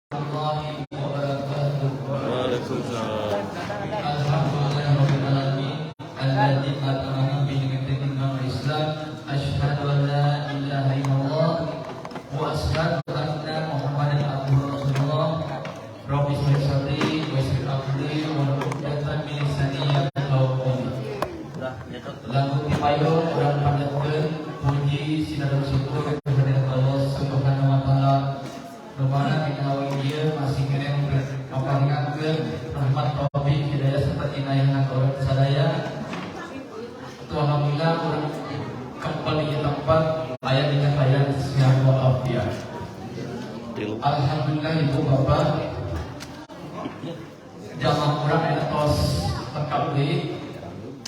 warahmatullahi wabarakatuh. Waalaikumsalam. Alhamdulillahirabbil alamin alladzi atamana bi ni'matil Islam asyhadu an la ilaha illallah wa asyhadu anna Muhammadan abduhu wa rasulullah. Rabbi shrah sadri wa yassir amri wa hlul min lisani yafqahu qawli. Lagu tipayo urang panjatkeun puji sinadan syukur kepada Allah Subhanahu wa taala. Rumana kita dia masih kena memperlihatkan rahmat taufik hidayah serta inayah orang sadaya. Alhamdulillah orang kembali ke tempat ayat dengan ayat sehat walafiat. Alhamdulillah ibu bapak jamaah orang yang tos lengkap di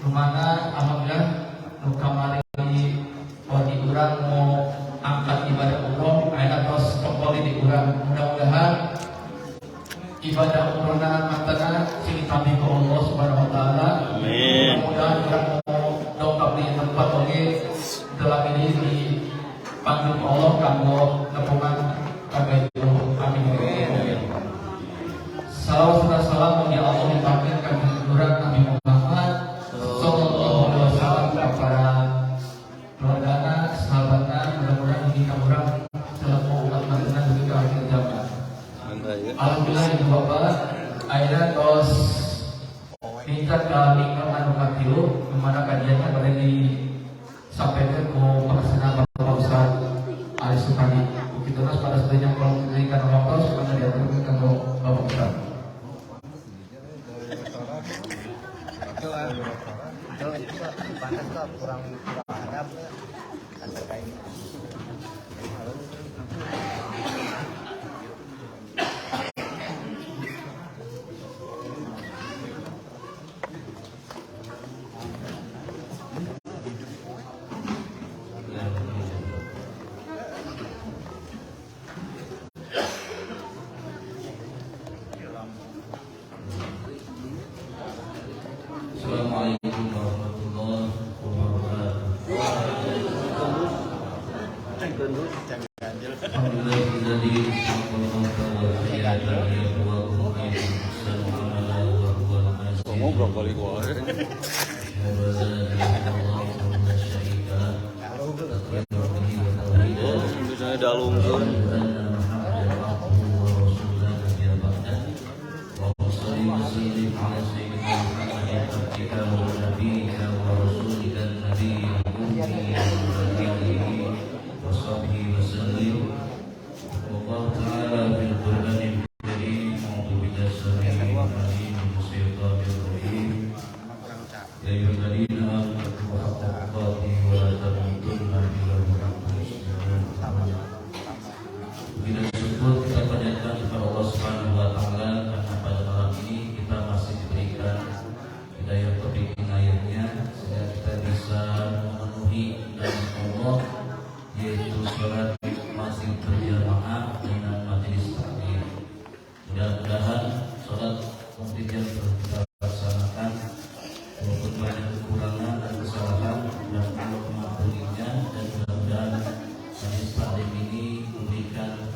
rumana. Alhamdulillah kamari wadi orang mau angkat ibadah umroh ayat tos kembali di urang. Mudah-mudahan ibadah umrohna mantana sing kami ke Allah Subhanahu wa taala. Amin. Mudah-mudahan urang mau dongkap di tempat oge telah ini dipanggil Allah kanggo nepungan kagayuh. Amin. Salam ya Allah dipanggil kami urang Nabi Muhammad sallallahu alaihi wasallam kepada keluargana, sahabatna, mudah-mudahan ini kamurang selaku umat mantenan demi ke akhir zaman. Alhamdulillah ibu bapak akhirnya tos tingkat ke lingkungan anu katilu kemana kajiannya pada disampaikan ke pelaksana Bapak Ustaz Ali Sukadi. Begitu mas pada sebenarnya kalau memberikan waktu supaya diaturkan ke Bapak Ustaz. kurang Arab kata kain. Assalamualaikum warahmatullahi wabarakatuh. Alhamdulillah jadi ngobrol kali gua. Misalnya dalungkeun. Mudah-mudahan sholat mungkin yang kita laksanakan walaupun banyak kekurangan dan kesalahan dan Allah mengampuninya, dan mudah-mudahan hadis taklim ini memberikan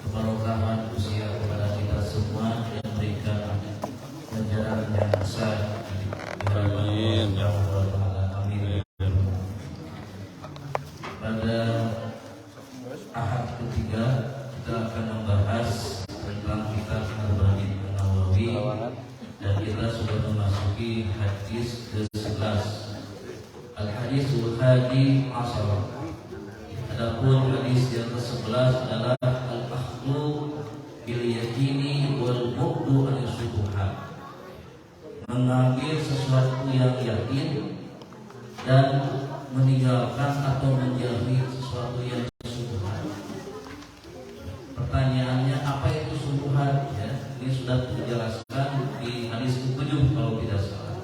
keberkahan usia kepada kita semua dan memberikan ganjaran yang besar. Amin ya Allah. Amin. Pada ahad ketiga kita akan membahas tentang kitab Al-Banin An-Nawawi, dan kita sudah memasuki hadis ke-11. Al-Hadisul Hadi Ashar. Adapun hadis yang ke-11 adalah Al-Akhdhu bil Yaqini wal Bu'du an-Syubhat. Mengambil sesuatu yang yakin dan meninggalkan atau menjauhi sesuatu yang syubhat. Pertanyaannya apa itu syubhat? Ya, ini sudah dijelaskan di hadis ke-7 kalau tidak salah.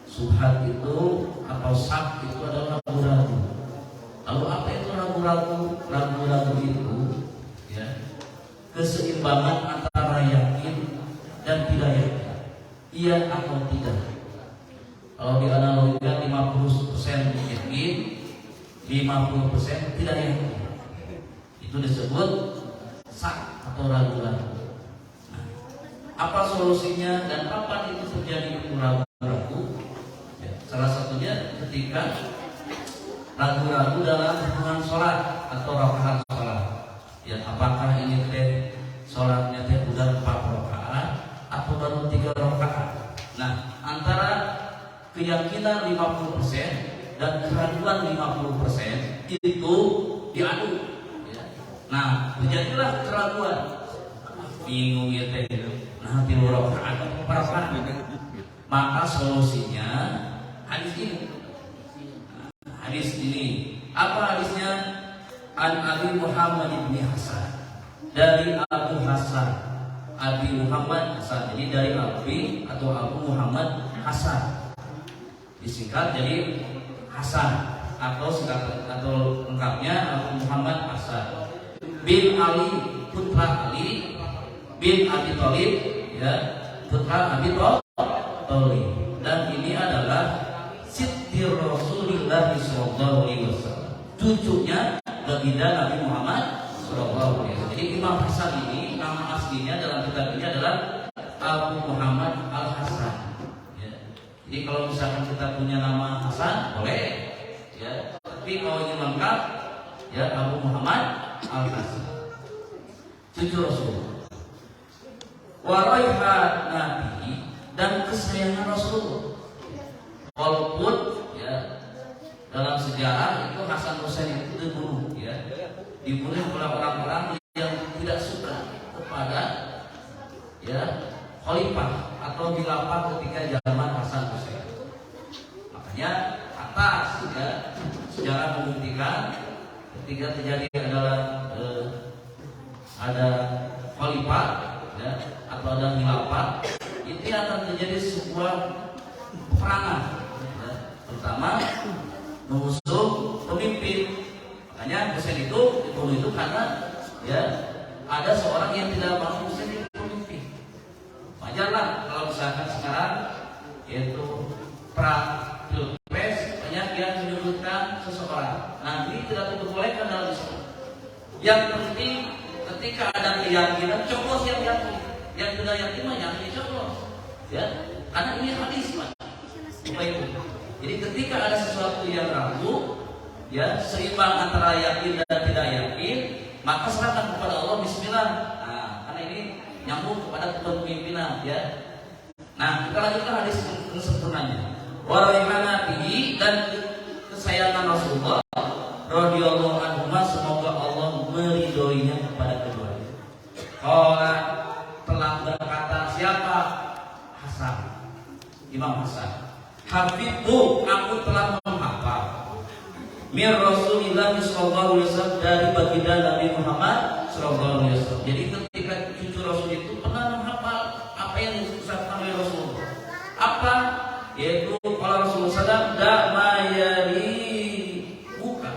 Syubhat itu atau syak itu adalah ragu-ragu. Lalu apa itu ragu-ragu? Ragu-ragu itu ya keseimbangan antara yakin dan tidak yakin. Iya atau tidak. Kalau dianalogikan 50% yakin, 50% tidak yakin. Itu disebut sak atau ragu-ragu. Nah, apa solusinya dan kapan itu terjadi ragu-ragu? Ya, salah satunya ketika ragu-ragu dalam hubungan sholat atau rakaat sholat. Ya, apakah ini sholatnya udah 4 rakaat atau baru 3 rakaat? Nah, antara keyakinan 50% dan keraguan 50% itu diadu. Ya. Nah, terjadilah keraguan. Bingung ya teh. Nah, 3 rakaat atau 4 rakaat. Maka solusinya hadis ini. Hadis ini. Apa hadisnya? An Abi Muhammad bin Hasan. Dari Abu Hasan, Abi Muhammad Hasan. Jadi dari Abi atau Abu Muhammad Hasan, disingkat jadi Hasan atau singkat atau lengkapnya Abu Muhammad Hasan bin Ali, putra Ali bin Abi Thalib, ya, putra Abi Thalib. Dan ini adalah Siti Rasulullah sallallahu alaihi wasallam, cucunya baginda Nabi Muhammad sallallahu alaihi wasallam. Jadi Imam Hasan ini nama aslinya dalam kitab ini adalah Abu Muhammad Al Hasan. Ya. Jadi kalau misalkan kita punya nama Hasan boleh, ya. Tapi kalau ingin lengkap, ya Abu Muhammad Al Hasan, cucu Rasul. Waraihat Nabi, dan kesayangan Rasul. Walaupun ya dalam sejarah itu Hasan Husain itu dibunuh, ya, dibunuh oleh orang-orang yang tidak suka kepada ya khalifah atau khilafah ketika zaman Hasan Husain. Makanya atas ya sejarah membuktikan ketika terjadi adalah ada khalifah ya atau ada khilafah, itu akan terjadi sebuah peperangan ya, terutama mengusung pemimpin. Makanya Husain itu dibunuh itu karena ya ada seorang yang tidak mau Husain itu pemimpin. Wajarlah kalau misalkan sekarang yaitu perang pilpres banyak yang menyebutkan seseorang. Nah, ini tidak diperbolehkan dalam Islam. Yang penting ketika ada keyakinan coblos yang yakin, yang tidak yakin mah jangan dicoblos. Ya, karena ini hadis Pak. Jadi ketika ada sesuatu yang ragu, ya seimbang antara yakin dan tidak yakin, maka serahkan kepada Allah. Bismillah. Nah, karena ini nyambung kepada kepemimpinan, ya. Nah, kita lanjutkan hadis sempurnanya. Warahmatullahi, dan kesayangan Rasulullah radhiyallahu anhu, semoga Allah meridhoinya kepada keduanya. Qala, telah berkata siapa? Hasan, Imam Hasan. Habibku, aku telah menghafal mir Rasulillah sallallahu alaihi wasallam, dari baginda Nabi Muhammad sallallahu alaihi wasallam. Jadi ketika cucu Rasul itu pernah menghafal apa yang diucapkan oleh Rasul. Apa? Yaitu kalau Rasulullah SAW, dak mayari buka.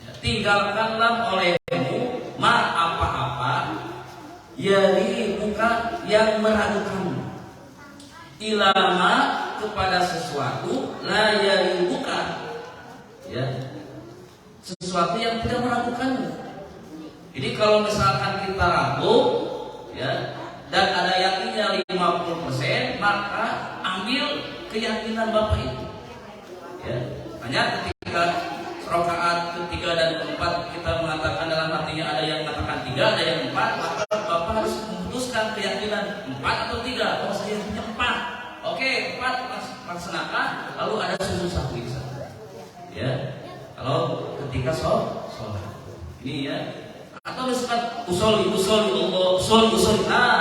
Ya, tinggalkanlah olehmu ma apa-apa yari buka yang meragukanmu. Ilama kepada sesuatu la yari buka. Ya, sesuatu yang tidak meragukanmu. Jadi kalau misalkan kita ragu, ya, dan ada yakinnya 50%, maka ambil keyakinan Bapak itu. Ya, hanya ketika rakaat ketiga dan keempat kita mengatakan dalam hatinya ada yang mengatakan 3, ada yang 4, maka Bapak harus memutuskan keyakinan 4 atau 3. Oh, saya punya 4. Oke, 4 laksanakan, lalu ada susu sapi di sana. Ya. Kalau ketika sholat ini ya, atau misalkan usoli Allah. Nah,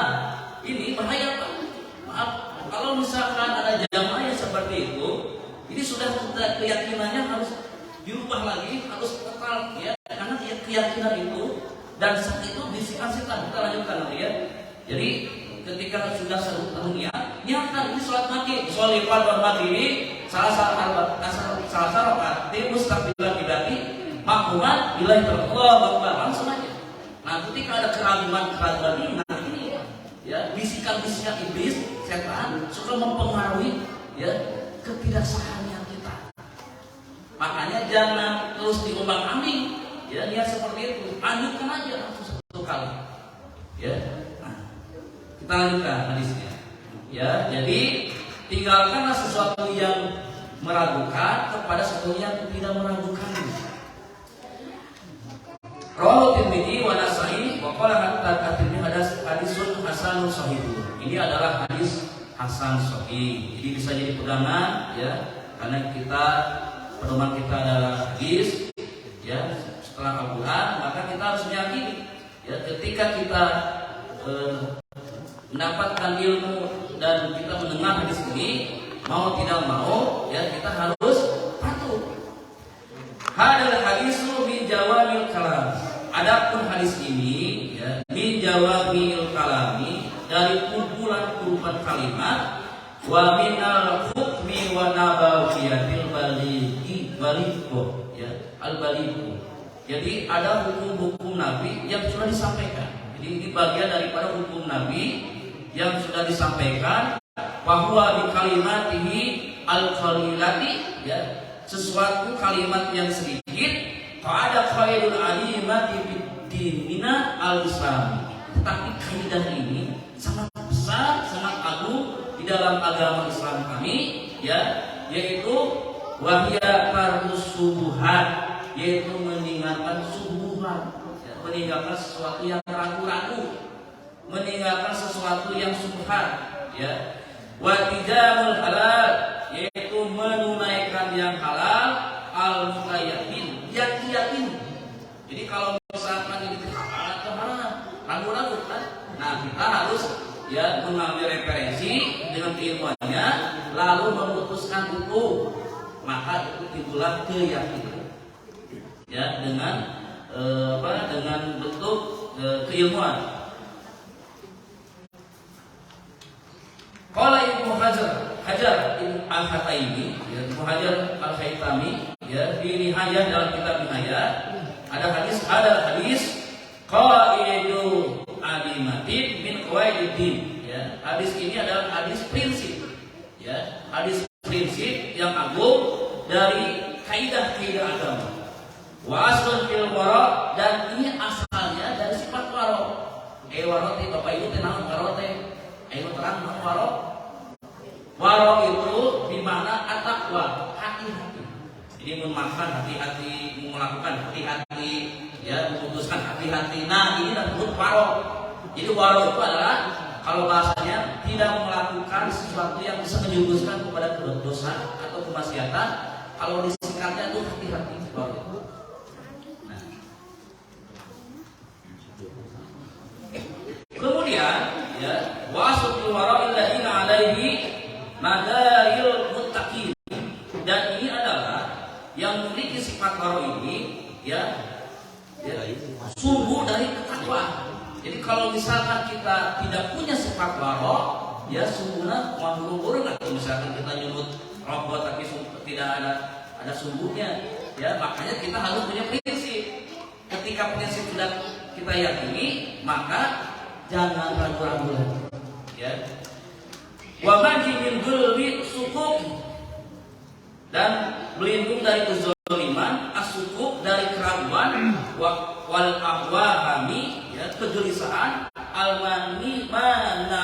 ini bahaya Pak. Maaf, kalau misalkan ada jamaah yang seperti itu, ini sudah keyakinannya harus dirubah lagi, harus total ya, karena keyakinan itu dan saat itu bisikan setan. Kita lanjutkan lagi ya. Jadi ketika sudah satu niat, niatkan ini sholat maghrib, sholat pada maghrib, salah rakaat mustaqbilan kiblat makmuman billahi ta'ala, langsung aja. Nah, ketika ada keraguan ini, nah ini ya bisikan-bisikan iblis, setan suka mempengaruhi ya ketidaksahannya kita. Makanya jangan terus diombang-ambing ya, niat seperti itu, lanjutkan aja langsung satu kali. Ya. Nah, kita lanjutkan hadisnya. Ya, jadi tinggalkanlah sesuatu yang meragukan kepada sesuatu yang tidak meragukan. Rawahu Tirmidzi wa Nasa'i wa qala at-Tirmidzi hadisun hasanun sahih. Ini adalah hadis hasan sahih. Jadi bisa jadi pegangan ya, karena kita pedoman kita adalah hadis ya, setelah Al-Qur'an, maka kita harus meyakini ya, ketika kita mendapatkan ilmu dan kita mendengar hadis ini, mau tidak mau ya kita harus patuh. Hadal hadisu min jawamil kalam. Adapun hadis ini ya, min jawamil kalami, dari kumpulan-kumpulan kalimat, wa minal hukmi wa nabawiyatil baligho ya, al baligho. Jadi ada hukum-hukum Nabi yang sudah disampaikan. Jadi ini bagian daripada hukum Nabi yang sudah disampaikan, bahwa di kalimatihi al-qalilati ya, sesuatu kalimat yang sedikit, ada khairul alimati bid-dinina al-islam. Tetapi kaidah ini sangat besar, sangat agung di dalam agama Islam kami ya, yaitu wahya tarkus subuhat, yaitu meninggalkan subuhat ya, meninggalkan sesuatu yang ragu-ragu, meninggalkan sesuatu yang subhat ya. Wa tijamul halal, yaitu menunaikan yang halal, al mutayakin, yakin. Jadi kalau misalkan ini halal atau haram, ragu-ragu kan, nah kita harus ya mengambil referensi dengan keilmuannya, lalu memutuskan itu, maka itu timbullah keyakinan ya, dengan dengan bentuk keilmuan. Qala Ibnu Hajar al-Haytami, ya, Ibnu Hajar al-Haytami ya, di Nihayah, dalam kitab Nihayah ada hadis qaidu alimatin min qawaidin ya. Hadis ini adalah hadis prinsip ya, hadis prinsip yang agung dari kaidah-kaidah agama. Wa aslun fil wara, dan ini asalnya dari sifat wara. Wara teh Bapak Ibu tenang, wara teh ayo terang naon wara. Wara itu dimana at-taqwa, hati-hati. Jadi memakan hati-hati, melakukan hati-hati, ya, memutuskan hati-hati. Nah, ini disebut wara. Jadi wara itu adalah, kalau bahasanya, tidak melakukan sesuatu yang bisa menjerumuskan kepada dosa atau kemaksiatan. Kalau disingkatnya itu hati-hati. Nah. Kemudian, ya, wasutul wara illadzina alaihi madaril muttaqin, dan ini adalah yang memiliki sifat wara ini ya, sumbu dari ketakwaan. Jadi kalau misalkan kita tidak punya sifat wara, ya sumbunya manggurung, atau misalkan kita nyebut robot tapi tidak ada sumbunya ya, makanya kita harus punya prinsip. Ketika prinsip sudah kita yakini, maka jangan ragu-ragu lagi ya. Wa majil dzulmi sukuk, dan berlindung dari kezaliman, asukuk dari keraguan, wal ahwahami ya, kegelisahan, almani mana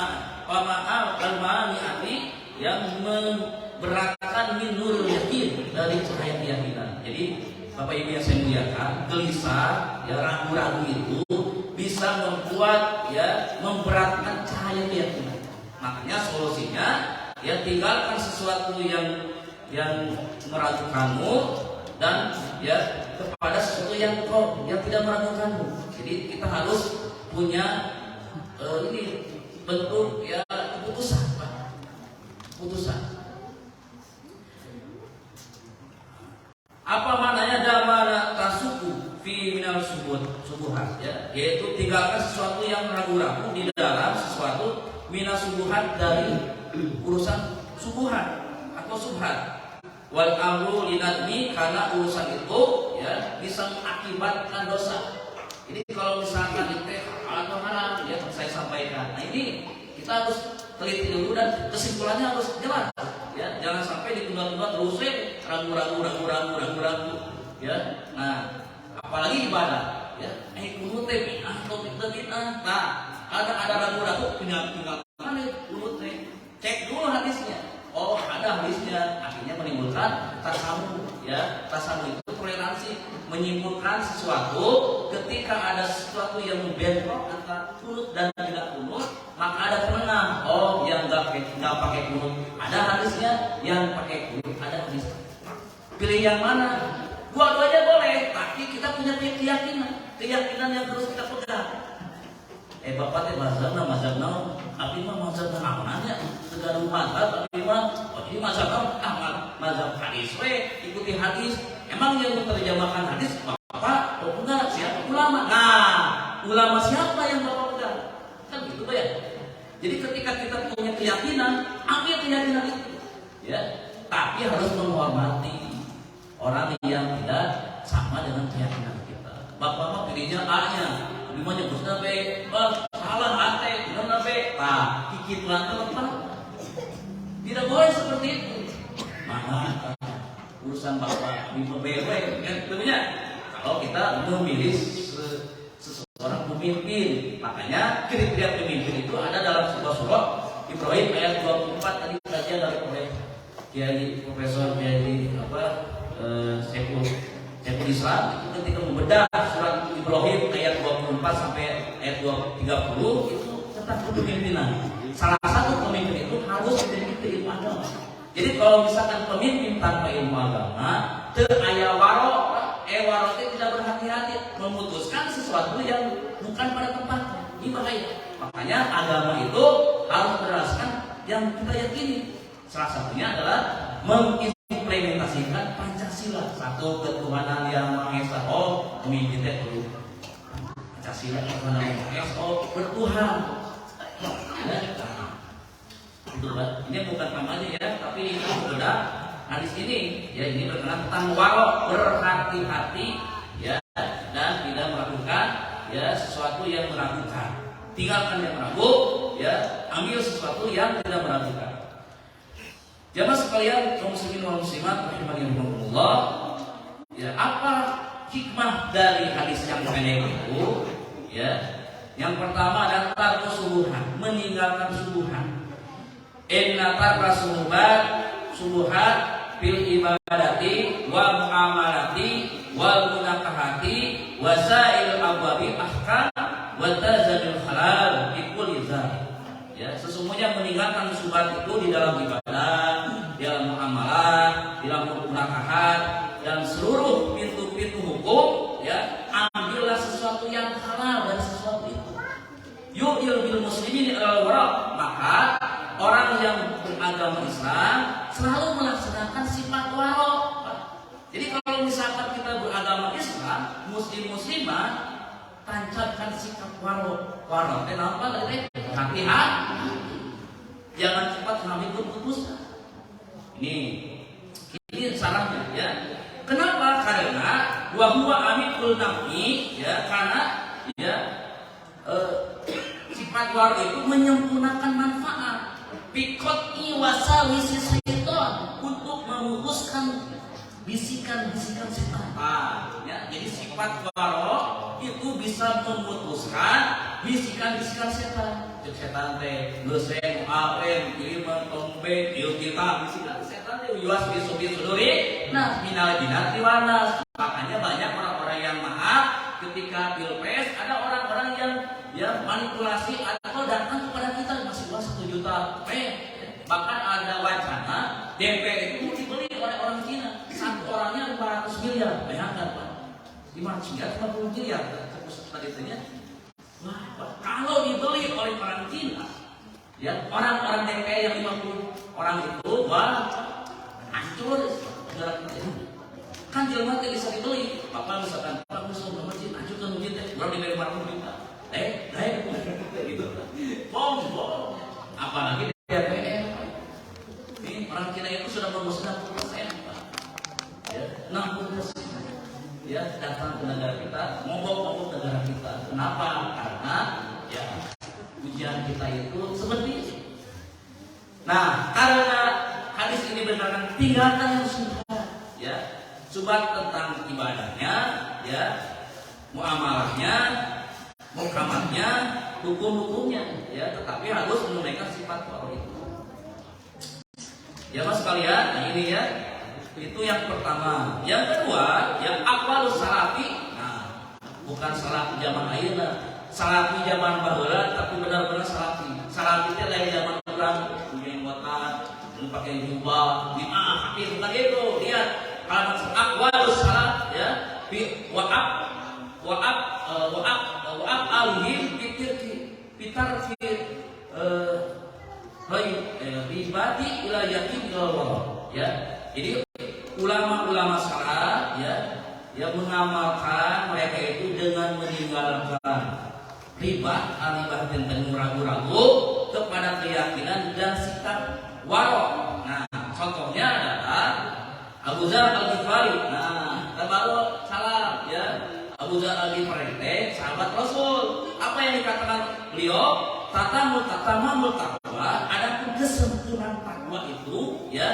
pamaal almani ati, yang memberatkan minul yakin, dari cahaya keyakinan. Jadi Bapak Ibu yang saya muliakan, gelisah ya, ragu-ragu itu bisa membuat ya, memberatkan cahaya keyakinan. Makanya solusinya ya, tinggalkan sesuatu yang meragukanmu, dan ya kepada sesuatu yang tidak meragukanmu. Jadi kita harus punya ini bentuk ya keputusan, Pak. Keputusan. Apa maknanya damana tasuku fi minal subuhat ya, yaitu tinggalkan sesuatu yang ragu-ragu di dalam sesuatu minal subuhat, dari urusan subuhat atau subhat. Wal amru linadmi, karena urusan itu ya bisa mengakibatkan dosa. Jadi kalau misalkan itu halal atau haram ya, saya sampaikan. Nah ini kita harus teliti dulu, dan kesimpulannya harus jelas ya, jangan sampai ditunda-tunda terus ragu-ragu ya. Nah apalagi ibadah ya, kudu teh bid'ah atau bid'ah. Nah Ada ragu-ragu tinggal mana urut cek dulu hadisnya. Oh, ada hadisnya, akhirnya menimbulkan tasamu, ya. Tasamu itu toleransi, menyimpulkan sesuatu ketika ada sesuatu yang bentrok antara kunut dan tidak kunut, maka ada pemenang. Oh, yang nggak pakai kunut, ada hadisnya, yang pakai kunut ada hadisnya. Pilih yang mana? Dua-duanya boleh, tapi kita punya keyakinan yang harus kita pegang. Bapak teh mazhab tapi mah mazhab naonnya segala mazhab tapi mah ini mazhab mazhab hadis ikuti hadis. Emang yang menerjemahkan hadis Bapak enggak siapa ulama. Nah, ulama siapa yang Bapak pegang? Kan gitu ya. Jadi ketika kita punya keyakinan, ambil keyakinan itu. Ya, tapi harus menghormati orang yang tidak sama dengan keyakinan kita. Bapak mah pilihnya A-nya. Lima nyebutnya B, salah ate, benar B, kikit lantai apa? Tidak boleh seperti itu. Mana urusan bapak di PBW, kan tentunya kalau kita memilih seseorang pemimpin, makanya kriteria pemimpin itu ada dalam sebuah surah Ibrahim ayat 24 tadi kajian dari Kiai Profesor Kiai Syekhul Islam itu ketika membedah surat Ibrahim ayat 24 sampai ayat 30 itu tentang kepemimpinan. Salah satu pemimpin itu harus memiliki ilmu agama. Jadi kalau misalkan pemimpin tanpa ilmu agama, aya waro itu tidak berhati-hati memutuskan sesuatu yang bukan pada tempatnya. Ini bahaya. Makanya agama itu harus berdasarkan yang kita yakini. Salah satunya adalah mengimplementasikan Pancasila, satu ketuhanan yang Maha Esa. Oh, pemimpin teh perlu Pancasila, ketuhanan yang Maha Esa. Oh, bertuhan. Ya, itu ini bukan kampanye ya, tapi ini sudah hadis ini. Ya, ini berkenaan tentang waro, berhati-hati ya, dan tidak melakukan ya sesuatu yang meragukan. Tinggalkan yang ragu, ya, ambil sesuatu yang tidak meragukan. Jamaah sekalian, kaum muslimin wal muslimat rahimanillah, ya, apa hikmah dari hadis yang pendek itu? Ya, yang pertama adalah tarku subuhan, meninggalkan subuhan. Inna tarka subuhat fil ibadati wa muamalati wal munakahati wa sa'il abwabi ahkam wa tazamil halal ikul izah. Ya, sesungguhnya meninggalkan subuhat itu di dalam ibadah, di dalam muamalah, di dalam munakahat, dan seluruh pintu-pintu hukum, ya, ambillah sesuatu yang halal dari sesuatu itu. Yu'il bil muslimin al-wara, maka orang yang beragama Islam selalu melaksanakan sifat waro. Jadi kalau misalkan kita beragama Islam, muslim-muslimah, tancapkan sikap waro. Waro itu apa tadi? Hati-hati. Jangan cepat mengambil keputusan. Ini salahnya ya. Kenapa? Karena huwa amikul nafsi, ya, karena ya sifat waro itu menyempurnakan manfaat. Pikot iwasawisi syaitan, untuk memutuskan bisikan-bisikan setan. Ya, jadi sifat waro itu bisa memutuskan bisikan-bisikan setan. Setan teh leuseung awen iliman tombe ieu kita bisikan setan teh yuas bisuduri. Nah, minal jinati wanas. Makanya banyak orang-orang yang maaf ketika pilpres ada orang-orang yang manipulasi atau datang kepada kita masih uang 1 juta. Bahkan ada wacana DP itu mau dibeli oleh orang Cina. Satu orangnya 500 miliar. Bayangkan Pak, 500 miliar 50 miliar. Terus tadinya, wah, kalau dibeli oleh orang Cina, ya, orang-orang DP yang 50 orang itu, wah, hancur negara kita. Kan jelma teh bisa dibeli. Bapak misalkan, Pak bisa ke masjid, hancurkan masjid teh, berapa dibeli 500 juta. Gitu. Bom. Apalagi DPR. Ini orang Cina itu sudah mengusung 60%, Pak. Ya, 60%. Ya, datang ke negara kita, mogok negara kita. Kenapa? Karena ya ujian kita itu seperti ini. Nah, karena hadis ini benar-benar tinggalkan yang subhat, ya, subhat tentang ibadahnya, ya, muamalahnya, muhkamatnya, hukum-hukumnya, ya, tetapi harus menunaikan sifat waro itu. Ya mas sekalian, nah ini ya, itu yang pertama. Yang kedua, yang aqwalus salafi. Nah, bukan salafi zaman ayeuna, salafi zaman baheula, tapi benar-benar salafi. Salafi itu lain zaman urang, punya anggota, pakai jubah, tapi bukan itu. Lihat, kalau aqwalus salaf, ya, wa'ab alihim fitarfi ribati ila yakin Allah, ya. Jadi ulama-ulama salaf, ya, yang mengamalkan mereka itu dengan meninggalkan riba, alibah tentang ragu-ragu kepada keyakinan dan sikap waro. Nah, contohnya adalah Abu Dzar Al-Ghifari. Nah, kita baru salam, ya. Abu Dzar Al-Ghifari sahabat Rasul. Apa yang dikatakan beliau? Tatamul taqwa, adapun kesempurnaan takwa itu, ya,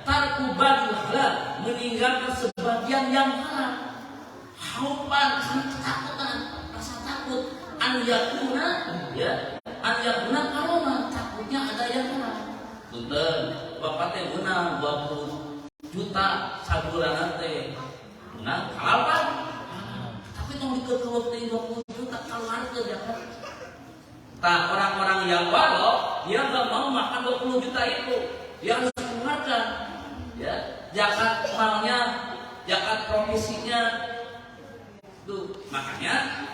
tarkubadul halal, meninggalkan sebagian yang haram. Haupan, ketakutan, rasa takut, an-yakuna, ya, an-yakuna karoma, takutnya ada yang haram. Punten, bapak teh menang 20 juta sabulan teh. Menang kapan? Tapi tong dikekeut teh 20 juta keluar ke Jakarta. Nah, orang-orang yang waro, dia nggak mau makan 20 juta itu, dia harus keluarkan, ya, zakat malnya, zakat provisinya, tuh. Makanya,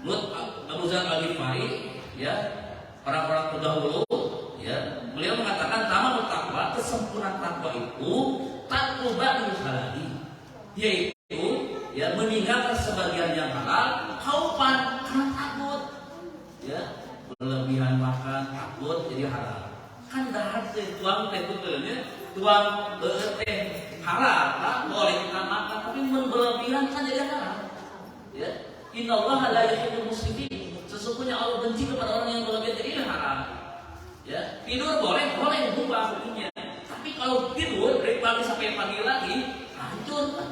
menurut Abu Dzar Al-Ghifari, ya, orang-orang terdahulu, ya, beliau mengatakan tamanut taqwa, kesempurnaan takwa itu takubadul halali, yaitu, ya, meninggalkan sebagian yang halal, haupan, karena takut, ya. Berlebihan makan takut jadi haram. Kan dahar teh tuang teh betulnya, tuang teh halal, lah boleh kita makan, tapi berlebihan kan jadi haram. Ya, innallaha la yuhibbul muslimin. Sesungguhnya Allah benci kepada orang yang berlebihan, jadi haram. Ya, tidur boleh berubah hukumnya. Tapi kalau tidur dari pagi sampai pagi lagi, hancur kan?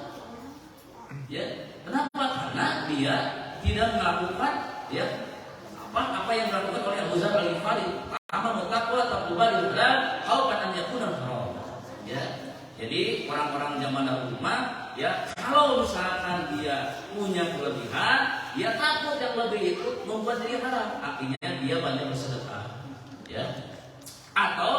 Ya, kenapa? Karena dia tidak melakukan, ya, apa yang dilakukan oleh Abu Dzar Al-Ghifari, pertama taqwa taqubadul halal, khaufan yakuna haram. Ya. Jadi orang-orang zaman dahulu mah, ya, kalau misalkan dia punya kelebihan, dia takut yang lebih itu membuat dia haram. Artinya dia banyak bersedekah. Ya. Atau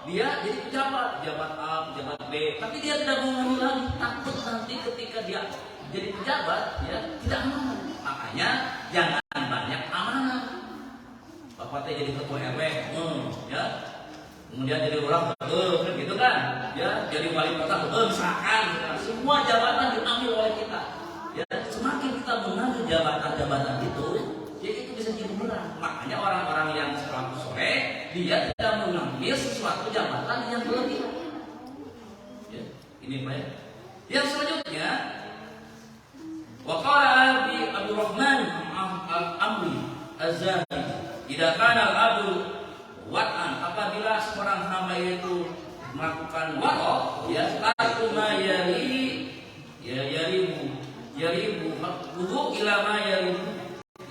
dia jadi pejabat, pejabat A, pejabat B, tapi dia tidak mengambil lagi, takut nanti ketika dia jadi pejabat, ya, tidak aman. Makanya jangan banyak amanah. Bapak teh jadi ketua RW, ya, kemudian jadi orang, gitu kan, ya, jadi wali kota, misalkan, gitu. Semua jabatan diambil oleh kita, ya, semakin kita mengambil jabatan-jabatan itu, jadi itu bisa jadi murah. Makanya orang-orang yang setelah sore, dia tidak mengambil sesuatu jabatan yang berlebihan. Ya, ini Pak. Yang selanjutnya, waqala Abi Abdurrahman Al-Amri Az-Zahid, idza kana al-abdu wat'an, apabila seorang hamba itu melakukan waro, ya, tarku ma yaribu wudu ila ma yaribu,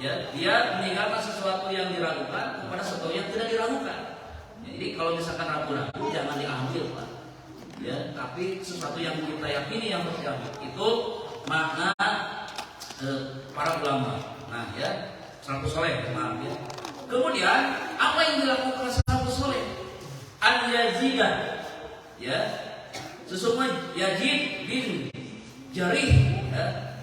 ya, dia meninggalkan sesuatu yang diragukan kepada sesuatu yang tidak diragukan. Jadi kalau misalkan ragu-ragu jangan diambil, Pak. Ya, tapi sesuatu yang kita yakini yang harus diambil. Itu makna para ulama. Nah, ya, salafus saleh, maaf ya. Kemudian apa yang dilakukan salafus saleh? An Yazidah, ya, sesungguhnya Yazid bin Jarih, ya,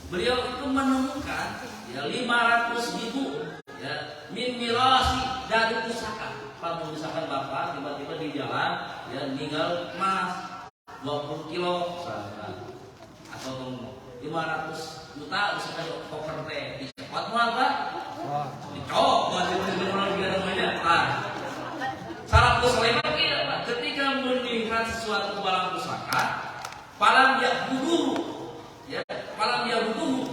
beliau itu menemukan, ya, 500.000, ya, min mirasi dari pusaka. Kalau misalkan bapak tiba-tiba di jalan, ya, tinggal emas 20 kilo, atau 500 juta misalkan koper teh dicopot mau apa? Dicopot itu orang dia namanya. Salafus saleh ketika melihat sesuatu barang pusaka, palam dia buduh, ya, palam dia buduh,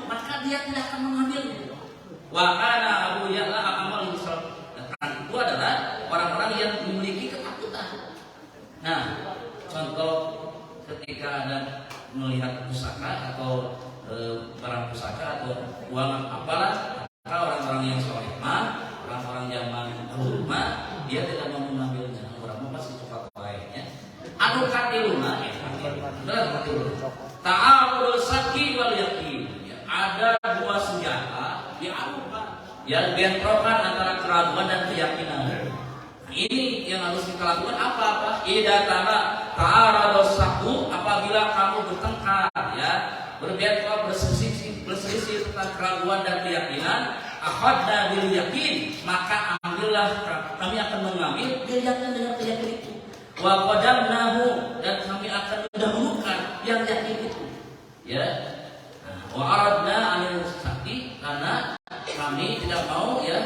maka dia tidak akan mengambilnya. Wa kana Abu Ya'la amal bisal. Itu adalah orang-orang yang memiliki ketakutan. Nah, contoh ketika ada melihat pusaka atau barang pusaka atau uang apalah rumah dia tidak mau mengambilnya. Orang pasti cepat baiknya. Anu katiluna ta'arudul syaki wal yakin. Ada dua senjata yang bentrokan antara keraguan dan keyakinan. Ini yang harus kita lakukan apa? Idza ta'arudul syaku, apabila kamu bertengkar ya, berbentrok berselisih tentang keraguan dan keyakinan, akhadna bil yakin, maka ambillah kami akan mengambil bil yakin dengan keyakinan itu. Wa qadamnahu, dan kami akan mendahulukan yang yakin itu. Ya. Wa aradna anil syaki, karena kami tidak mau ya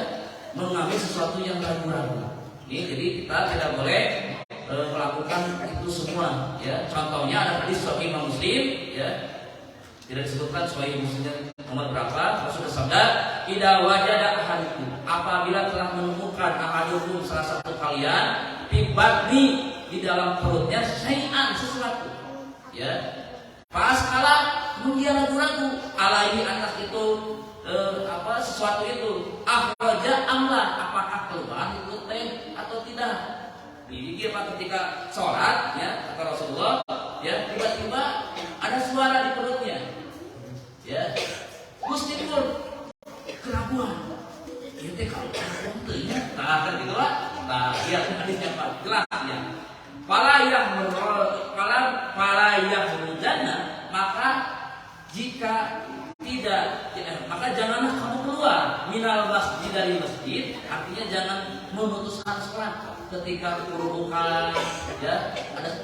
mengambil sesuatu yang ragu-ragu. Ini jadi kita tidak boleh melakukan itu semua ya. Contohnya ada hadis Sahih Imam Muslim ya. Tidak disebutkan Sahih Muslim nomor berapa, Rasul bersabda, "Idza wajada ahadukum," apabila telah menemukan ahadukum salah satu kalian tibadni di dalam perutnya syai'an sesuatu ya. Pas kala dia ragu-ragu alaihi atas itu sesuatu itu akhraja amla, apakah keluar itu teh atau tidak. Jadi dia ketika sholat ya kata Rasulullah ya, tiba-tiba ada suara di perutnya ya, meskipun keraguan ya teh kalau keraguan tuh ya kan gitu lah. Nah lihat hadisnya Pak jelas ya, Fala yang menjana, maka jika tidak, maka janganlah kamu keluar minal masjid, dari masjid, artinya jangan memutuskan sholat ketika kerubukan ya,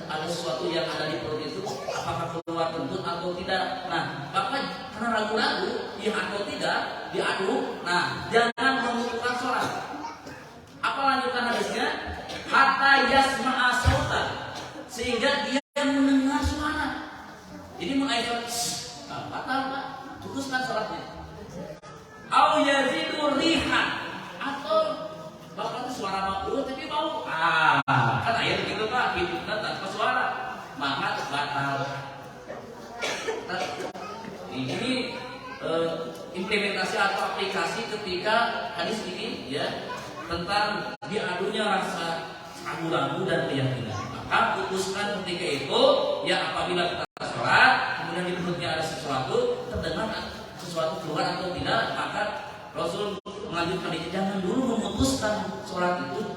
ada sesuatu yang ada di perut itu, apakah keluar kentut atau tidak. Nah, maka karena ragu-ragu ya atau tidak diaduk, nah jangan memutuskan sholat. Apa lanjutan hadisnya? Hatta yasma'a sautan, sehingga dia mendengar suara. Jadi mengaitkan batal Pak, putuskan sholatnya. Au yazidu rihan, atau bahkan suara makruh tapi bau. Kan ayat gitu Pak, hidupnya tanpa suara, maka batal. Ini implementasi atau aplikasi ketika hadis ini ya, tentang diadunya rasa ragu-ragu dan keyakinan. Maka putuskan ketika itu ya, apabila kita sholat kemudian di perutnya ada sesuatu, terdengar sesuatu keluar atau tidak, maka Rasul melanjutkan ini, jangan dulu memutuskan sholat itu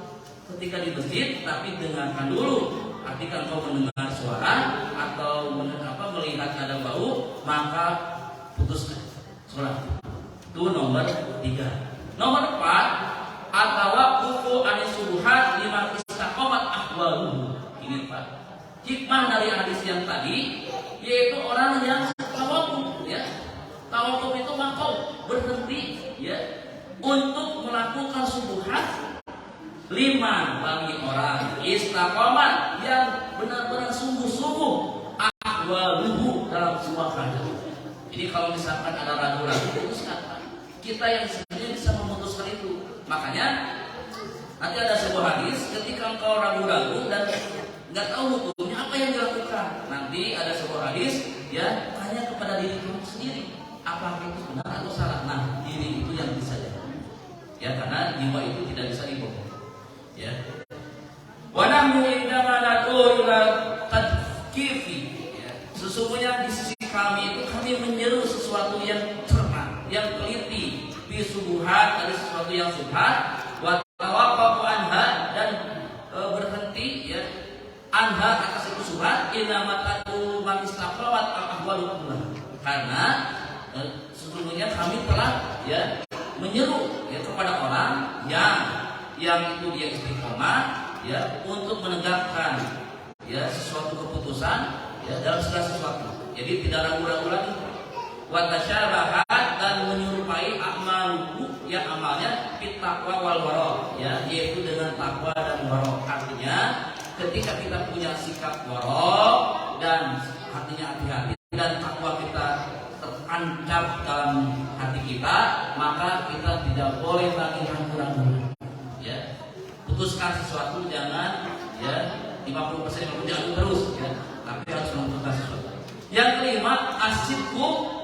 ketika di masjid, tapi dengarkan dulu. Artikan kau mendengar suara atau melihat ada bau, maka putuskan sholat. Itu nomor 3. Nomor 4, at-tawaqqufu anis subuhat liman istaqamat ahwaluhu. Ini Pak, hikmah dari hadis yang tadi, yaitu orang yang tawaquf ya. Tawaquf itu makau, berhenti ya, untuk melakukan subuhat liman, bagi orang istaqamat yang benar-benar sungguh-sungguh ahwaluhu dalam semua keadaan. Jadi kalau misalkan ada ragu-ragu, putuskan Pak. Kita yang sebenarnya bisa memutuskan itu. Makanya nanti ada sebuah hadis, ketika engkau ragu-ragu dan nggak tahu hukumnya apa yang dilakukan, nanti ada sebuah hadis ya, tanya kepada diri kamu sendiri, apakah itu benar atau salah. Nah, diri itu yang bisa ya, karena jiwa itu tidak bisa dibohong ya. Wa nahnu indama nad'u ila tadkifi ya, sesungguhnya di sisi kami itu kami menyeru sesuatu yang cermat, yang teliti, bisubuhat, dari sesuatu yang subhat, wa tawaqqafu anha, dan berhenti ya anha atas itu subhat, ila matatu man istaqawat al-ahwalu, karena sesungguhnya kami telah ya menyeru ya kepada orang yang itu dia istiqomah ya, untuk menegakkan ya sesuatu keputusan ya dalam segala sesuatu. Jadi tidak ragu-ragu lagi. Wa tasyabahat, dan menyerupai amaluhu ya, amalnya fit taqwa wal wara ya, yaitu dengan takwa dan wara. Artinya ketika kita punya sikap wara dan hatinya hati-hati dan takwa kita terancap dalam hati kita, maka kita tidak boleh lagi ragu-ragu ya. Putuskan sesuatu, jangan ya 50% jangan terus ya, tapi harus memutuskan sesuatu. Yang kelima, asyidqu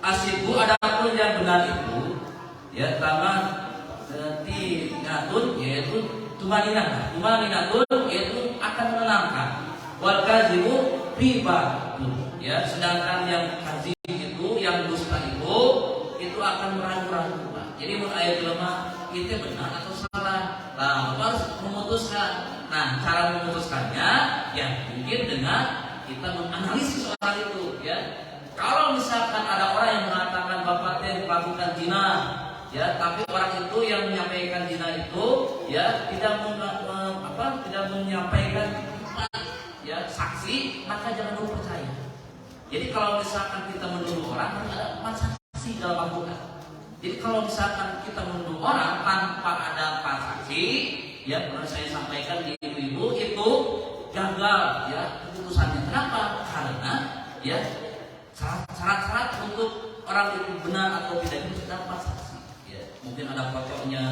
Asibu adapun yang benar itu ya taman tinatun yaitu tumaninatun yaitu akan menenangkan. Wal kazibu ribatun ya, sedangkan yang kazib itu yang dusta itu akan meragu-ragu. Jadi mun aya jelema itu benar atau salah. Nah, harus memutuskan. Nah, cara memutuskannya ya mungkin dengan kita menganalisis orang itu ya. Kalau misalkan ada orang yang mengatakan bapak teh melakukan zina ya, tapi orang itu yang menyampaikan zina itu ya tidak menyampaikan ya saksi, maka jangan dulu percaya. Jadi kalau misalkan kita menuduh orang harus ada 4 saksi dalam Al-Quran. Jadi kalau misalkan kita menuduh orang tanpa ada 4 saksi, ya pernah saya sampaikan di ibu-ibu itu gagal ya keputusannya. Kenapa? Karena ya syarat-syarat untuk orang itu benar atau tidak itu sudah 4 saksi. Ya, mungkin ada fotonya,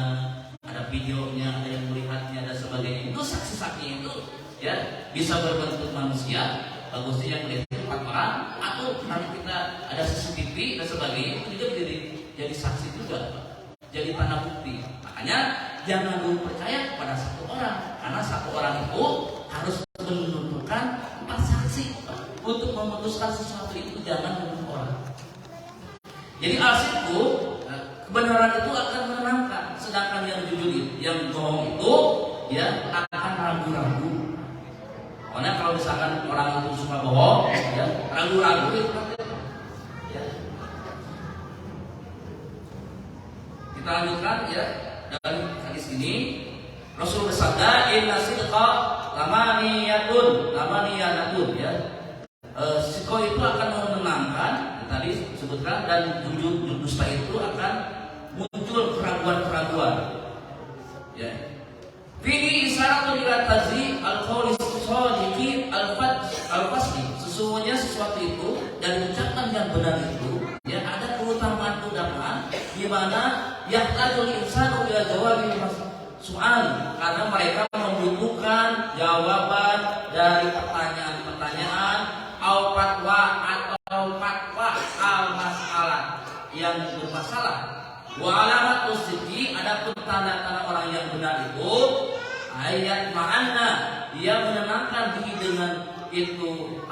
ada videonya, ada yang melihatnya dan sebagainya. Itu saksi-saksi itu ya bisa berbentuk manusia, bagusnya yang melihat 4 orang, atau nanti kita ada CCTV dan sebagainya, itu juga jadi saksi juga, jadi tanda bukti. Makanya jangan dulu percaya pada 1 orang, karena 1 orang itu harus menunjukkan 4 saksi untuk memutuskan sesuatu itu. Jangan menuduh orang. Jadi al-sidqu, kebenaran itu akan menenangkan, sedangkan yang jujur itu, yang bohong itu ya akan ragu-ragu. Karena kalau misalkan orang itu suka bohong, ya ragu-ragu itu ya. Kita lanjutkan ya dari hadis ini. Rasul bersabda, "Inna sidqa lamaniyatun ya." Sidqa itu akan menenangkan, tadi disebutkan, dan jujur dusta itu akan muncul keraguan-keraguan. Ya. Fihi isyaratun ila tazi al-qawli shadiqi al-fasli. Sesungguhnya sesuatu itu dan ucapan yang benar itu ya ada keutamaan di mana yahtajul insanu ila jawabil soal, karena mereka membutuhkan jawaban dari pertanyaan-pertanyaan atau fatwa al-masalah yang bermasalah. Wa alamat usidqi, ada tanda-tanda orang yang benar itu ayat ma'anna, dia menenangkan diri dengan itu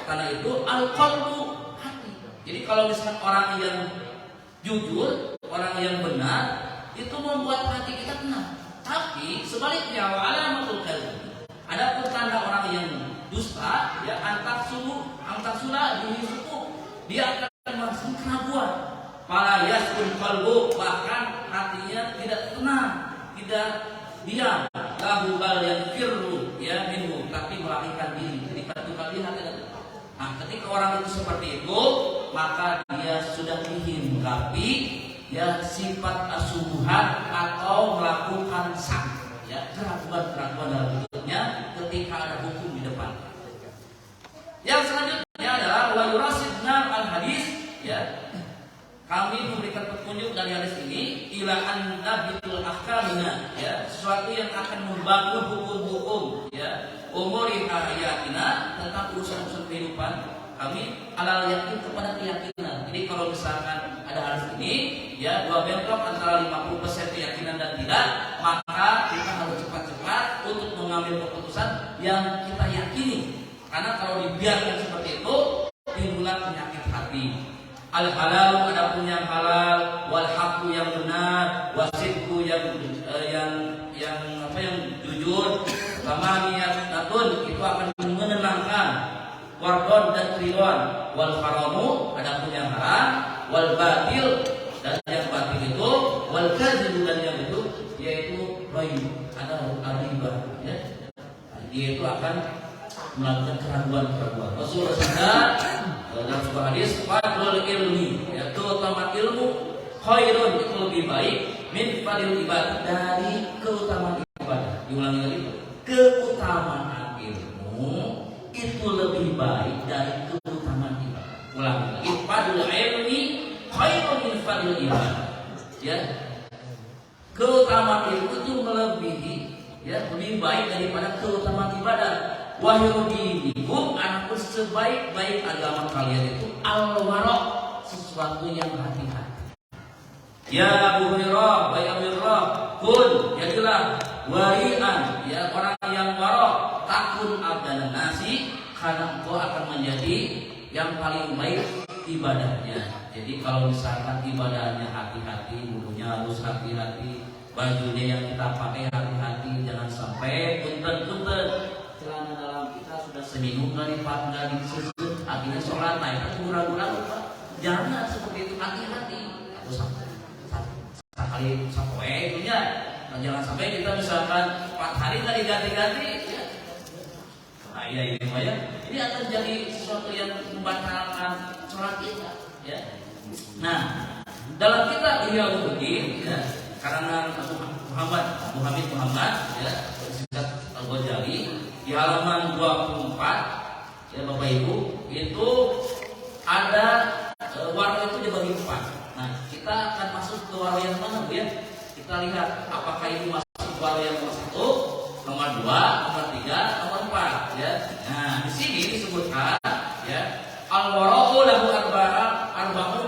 tanda itu al-qalbu, hati. Jadi kalau misalkan orang yang jujur, orang yang benar itu membuat hati kita tenang. Tapi sebaliknya wa alamatul kadzib, ada tanda orang yang dusta ya antaksula dihisuku, dia akan merasa keraguan. Fala yaskun qalbu, bahkan hatinya tidak tenang, tidak diam. Lahu bal yanfirru ya minhu, tapi melarikan diri. Jadi ketika dia tidak. Nah, ketika orang itu seperti itu, maka dia sudah dihinggapi ya sifat asubuhan atau melakukan sak ya keraguan-keraguan dalam hidupnya ketika ada hukum di depan. Yang selanjutnya adalah wa yurasidna al-hadis ya. Kami memberikan petunjuk dari hadis ini ila anna bil ahkamina ya, sesuatu yang akan membangun hukum-hukum ya umuri hayatina, tentang urusan-urusan kehidupan kami alal yakin, kepada keyakinan. Jadi kalau misalkan ada hadis ini ya 2 bentrok antara 50% keyakinan dan tidak, maka kita harus cepat-cepat untuk mengambil keputusan yang kita yakini. Karena kalau dibiarkan seperti itu timbullah penyakit hati. Al-halal, adapun yang halal, wal haqqu yang benar, wasidqu yang jujur, lamaniyatun itu akan menenangkan, wardon dan ridwan, wal haramu, adapun yang haram, wal batil dan yang batil itu, wal kadzibu dan yang itu yaitu raib, ada riba ya. Dia itu akan melakukan keraguan-keraguan. Rasulullah dalam sebuah hadis, fadlul ilmi, ya, keutamaan ilmu, khairun, itu lebih baik, min fadil ibadah, dari keutamaan ibadah. Diulangi lagi, keutamaan ilmu itu lebih baik dari keutamaan ibadah. Ulangi lagi, fadlul ilmi, khairun min fadil ibadah. Ya, keutamaan ilmu itu melebihi, ya, lebih baik daripada keutamaan ibadah. Wahyu dinikum, anakku sebaik-baik agama kalian itu al-wara', sesuatu yang hati-hati. Ya Abu Hurairah, wa ya Abu Hurairah, kun jadilah wari'an, ya orang yang wara, takun abdan nasi, karena engkau akan menjadi yang paling baik ibadahnya. Jadi kalau misalkan ibadahnya hati-hati, wudhunya harus hati-hati, bajunya yang kita pakai hati-hati, jangan sampai punten-punten celana dalam kita sudah seminggu nggak disusut, akhirnya sholat naik kan ragu-ragu, Pak. Jangan seperti itu, hati-hati. Atau sekali satu itunya, jangan sampai kita misalkan 4 hari nggak diganti-ganti. Ya. Nah iya ini Pak ya, ini akan jadi sesuatu yang membatalkan sholat kita. Ya. Nah dalam kitab Ihya Ulumuddin, ya, karena Abu Hamid Muhammad, ya, Syidat Al-Ghazali di halaman 24, ya Bapak Ibu, itu ada warna itu dibagi 4. Nah, kita akan masuk ke warna yang mana, Bu ya? Kita lihat apakah ini masuk ke warna yang nomor 1, nomor 2, nomor 3, nomor 4, ya. Nah, di sini disebutkan, ya, al-wara'u lahu arba'u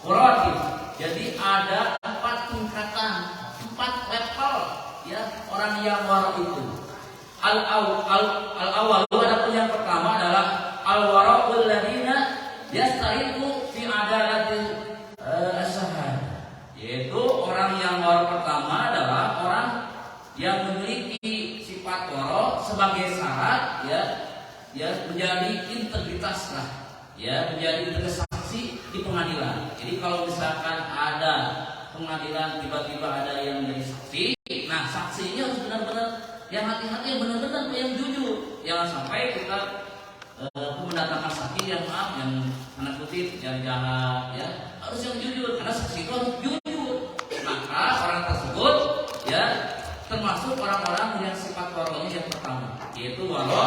waratib. Jadi ada 4 tingkatan, 4 level, ya, orang yang wara itu. Al-awwal adapun yang pertama adalah al-wara'ul ladina yastahiqu fi adalatil as-sahah. Yaitu orang yang wara pertama adalah orang yang memiliki sifat wara sebagai syarat, ya menjadi integritas lah, ya menjadi integritas saksi di pengadilan. Jadi kalau misalkan ada pengadilan tiba-tiba ada yang menjadi saksi, nah saksinya harus benar-benar yang hati-hati, yang benar-benar, yang jujur. Jangan sampai kita mendatangkan saksi yang maaf, yang tanda kutip, yang jahat, ya harus yang jujur, karena saksi itu harus jujur. Maka orang tersebut, ya termasuk orang-orang yang sifat waranya yang pertama, yaitu waro,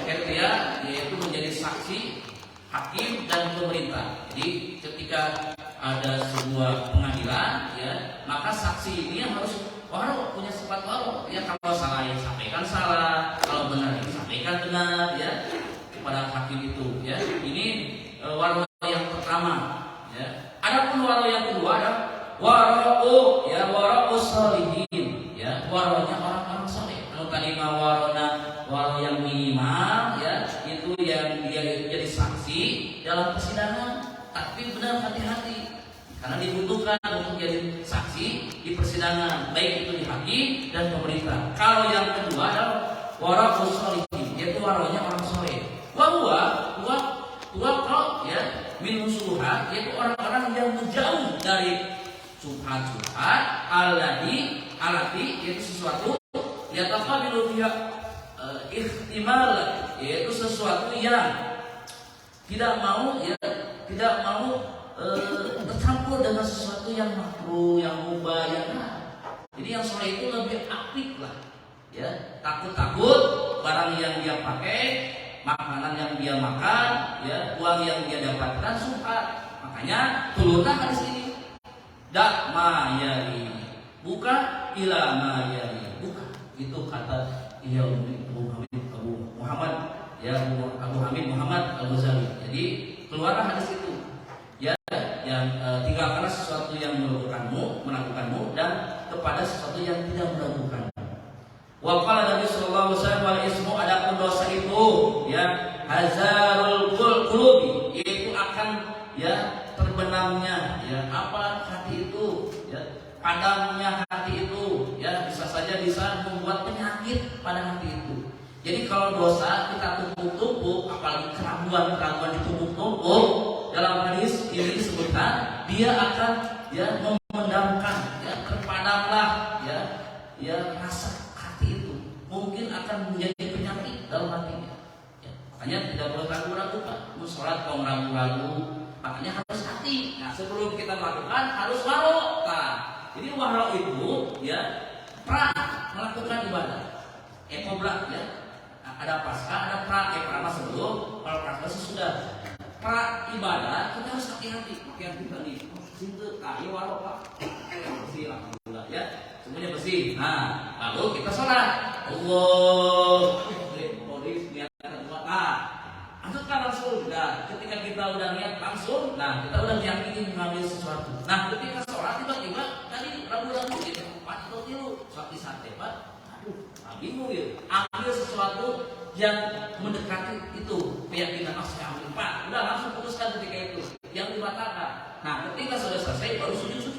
yaitu menjadi saksi hakim dan pemerintah. Jadi ketika ada sebuah pengadilan, ya maka saksi ini yang harus waro, punya sifat waro. Ya kalau salah ya sampaikan salah, kalau benar ya sampaikan benar, ya kepada hakim itu. Ya ini waro yang pertama. Ya adapun waro yang kedua adalah waro, ya waro sholihin, ya waronya orang-orang saleh. Kalau tadi waro yang minimal, ya itu yang dia jadi saksi dalam persidangan, tapi benar hati-hati karena dibutuhkan untuk jadi saksi di persidangan, baik itu di hakim dan pemerintah. Kalau yang kedua adalah wara'us sholihin, yaitu waronya orang soleh. Wa ya min suha, yaitu orang-orang yang menjauh dari subhat-subhat alati, yaitu sesuatu yang taqabilu biha ihtimal, yaitu sesuatu yang tidak mau bercampur dengan sesuatu yang makruh, yang mubah, yang jadi yang soleh itu lebih aktif lah, ya takut barang yang dia pakai, makanan yang dia makan, ya uang yang dia dapatkan subhat. Makanya turunlah hadis ini, dak ma yari, bukan ila ma yari, bukan. Itu kata Abu Muhammad, ya Abu Hamid Muhammad Al-Ghazali. Jadi keluarlah hadis itu, ya yang tinggalkanlah sesuatu yang meragukanmu dan kepada sesuatu yang tidak meragukanmu. Wa qala Nabi sallallahu alaihi wasallam, wal ismu, adapun dosa itu, ya hazarul qulubi, yaitu akan, ya terbenamnya, ya apa hati itu, ya padamnya hati itu, ya bisa membuat penyakit pada hati itu. Jadi kalau dosa kita tumpuk-tumpuk, apalagi keraguan ditumpuk-tumpuk, dalam hadis ini disebutkan dia akan, ya memendamkan, ya terpadamlah, ya rasa hati itu, mungkin akan menjadi penyakit dalam hatinya. Ya, makanya tidak boleh ragu-ragu, Pak. Mau sholat kalau ragu-ragu, makanya harus hati. Nah sebelum kita melakukan harus waro. Nah, jadi waro itu, ya melakukan ibadah. Qoblah, ya. Ada pasca, ada pra sebelum, kalau pra sesudah. Pra ibadah kita harus hati-hati. Pakaian kita nih, sintu, ini waro Pak. Bersih, alhamdulillah, ya. Semuanya bersih. Nah, lalu kita sholat. Allah, niatkan. Nah, anggapkan langsung. Nah, ketika kita udah niat langsung, nah kita udah meyakini mengambil sesuatu. Nah ketika sholat tiba-tiba tadi ragu-ragu gitu, Pak itu dulu sholat di sate Pak, aduh, bingung gitu. Ambil sesuatu yang mendekati itu keyakinan saya ambil Pak, udah langsung putuskan ketika itu yang dibatalkan. Nah ketika sudah selesai baru sujud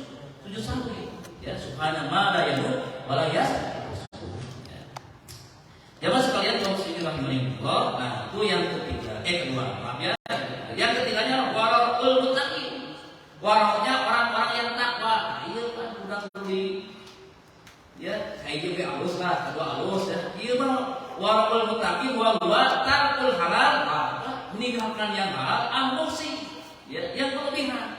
sahwi. Ya subhanallah la yamut wa la Jamaah sekalian kaum muslimin rahimahullah. Nah, itu yang kedua, maaf ya. Yang ketiganya wara'ul muttaqin. Wara'nya orang-orang yang takwa. Nah, iya kan udah beli ya, kayak gitu alus lah, kedua alus ya. Iya mah wara'ul muttaqin wa huwa tarkul halal. Meninggalkan yang halal, amuksi ya, yang berlebihan.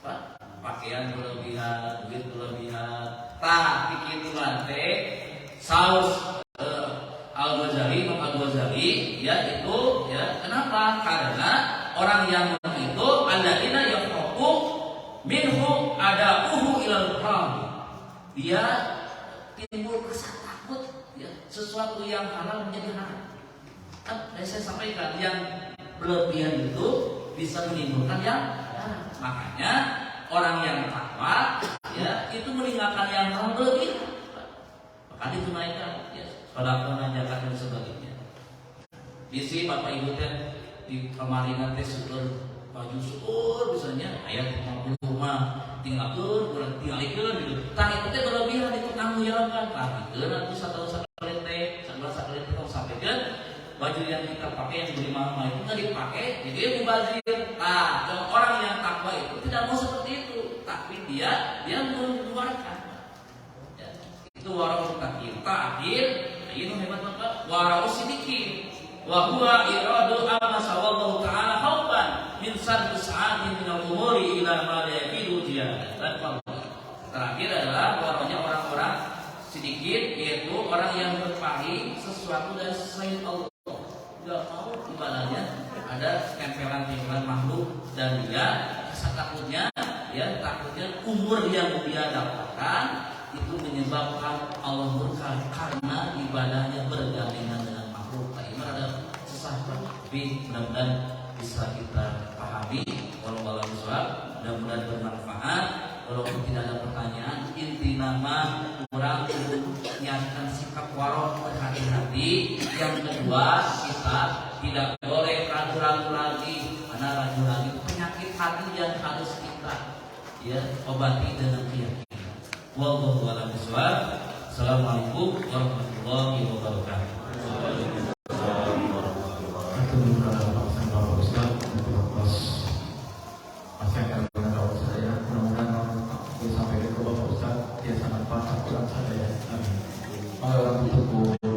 Pak, pakaian berlebihan, duit berlebihan. Tah bikin teh saus Al-Ghazali ya itu ya kenapa? Karena orang yang itu alladzina yaqrabu minhu adauhu ilal haram. Dia timbul rasa takut ya, sesuatu yang halal menjadi haram. Kan saya sampaikan yang berlebihan itu bisa menimbulkan yang haram. Makanya orang yang takwa ya itu meninggalkan yang haram berlebihan. Maka ditunaikan ya sedekah, zakat dan sebagainya. Bisi bapak ibu teh di kamari nanti syukur baju syukur misalnya ayat 50 rumah tinggalkeun urang tinggalikeun gitu. Tah itu teh berlebihan itu tanggung jawab kan. Pikeun atuh sakali teh, sakali teh sampaikan baju yang kita pakai yang beli mahal itu enggak dipakai jadi mubazir. Nah, orang yang takwa itu tidak mau seperti itu, tapi dia mengeluarkan. Ya, itu warau muttaqin. Terakhir, ini hebat Bapak, warau sidikin. Wa huwa iradu amma sawallahu ta'ala khawfan min sarfi sa'atin min al-umuri ila ma la yafidu ziyadah. Terakhir adalah waraunya orang-orang sedikit, yaitu orang yang berpaling sesuatu dari selain Allah. Tidak mau ibadahnya ada tempelan-tempelan makhluk dan dia takutnya umur yang dia dapatkan itu menyebabkan Allah murka karena ibadahnya bergandengan dengan makhluk. Nah, ini ada sesuatu, tapi mudah-mudahan bisa kita pahami. Kalau bisawab, mudah-mudahan bermanfaat. Kalau tidak ada pertanyaan, inti nama kurang menyiapkan sikap warok berhati-hati. Yang kedua, kita tidak boleh ragu-ragu lagi, karena ragu lagi penyakit hati yang harus kita obati dengan keyakinan. Wallahu a'lam bishawab. Assalamualaikum warahmatullahi wabarakatuh. Orang tutup